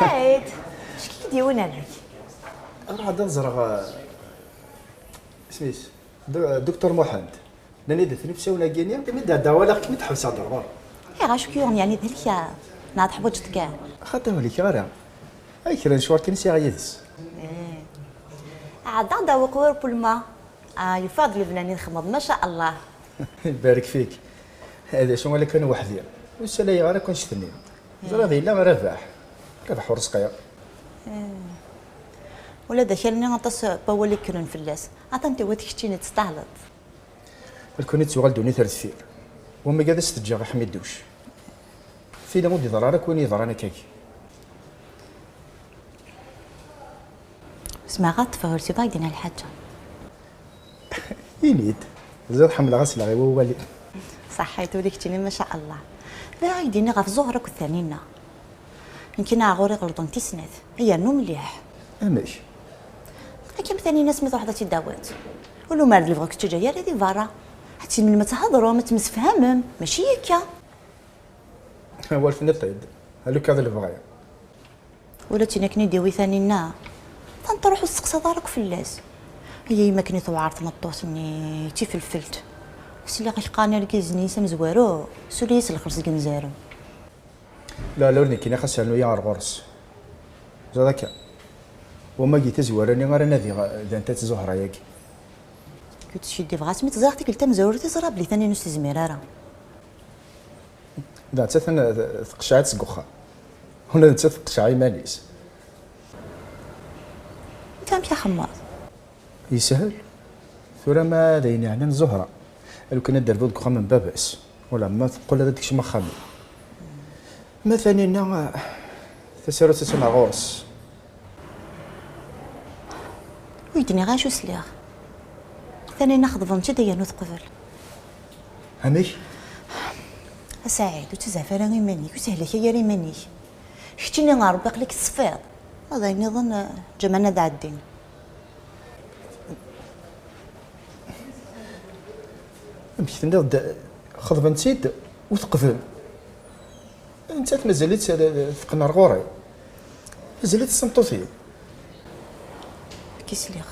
سعيد شكي ديونا لك راه هذا زرع سميت دكتور محمد لاني درت نفسي ولا كينيا كمي دوالا كمي تحبس هضر اي غاشو كيون يعني ذلك ناض حوجت كاع خاطر وليك غير اي كرا شوار كنسي غايدس عاد دا وقور بالما يفضل الفنانين خمض ما شاء الله. يبارك فيك. هذا شنو اللي كان وحدي والسلايه غير كنت شتني زرا غيلا ربح ورزقيا ولا دخلني غطس باولي كرون فلاس عطنتي وتكتيني تستعلط الكونيت سوغال دوني ثلاث وما قادش تجا غير حميد دوش فينا مودي ضرارك وين يضرانا كاكي اسمع غات فهرتي بايدين الحاجه ينيد زاد حمل غسل غير هو اللي صحيت وليكتيني ما شاء الله لا يديني غف زهرك والثانينا يمكن غوري غلطون تسنات هي نو مليح ماشي كيما ثاني ناس مثل وحده تداوات ولو ما اللي بغاك تجي غير هذه فارا حتى من ما تهضروا ما تمسفهمم ماشي هكا هو الفن طيب هلو كذا اللي بغايا ولا تيناكني ديوي ثانينا تنطرحوا السقسه دارك فلاس هي ما كني توعرت مطوسني تي فلفلت سي اللي غلقاني ركيزني سم زوارو سوليس الخرز كنزارو لا لورني كينا خاص على يا غرس زادك وما جيت زوارني غير نادي اذا انت زهره ياك كنت شدي فغاس ميت زاختك قلت مزور تزرب لي ثاني نص زميراره دا انت تقشعت سقخه ولا انت تقشعي ماليس فهمت يا حماد يسهل ثورة ما داين يعني زهره لو كنا ندير ذوك من بابس ولا ما تقول هذاك شي مخامي مثلا انا تسيرو تسمع غورس ويدني غاشو سلاغ ثاني ناخذ ظن تديا نوث قبل هميش سعيد وتزعفر غير مانيك وسهلك يا ري مانيك شتيني غاربق لك الصفير هذا نظن جمعنا دع الدين مشيت نضد خذ بنتيد وتقفل انت مازالت ثقنا غوري مازالت السمطوطي كيسليخ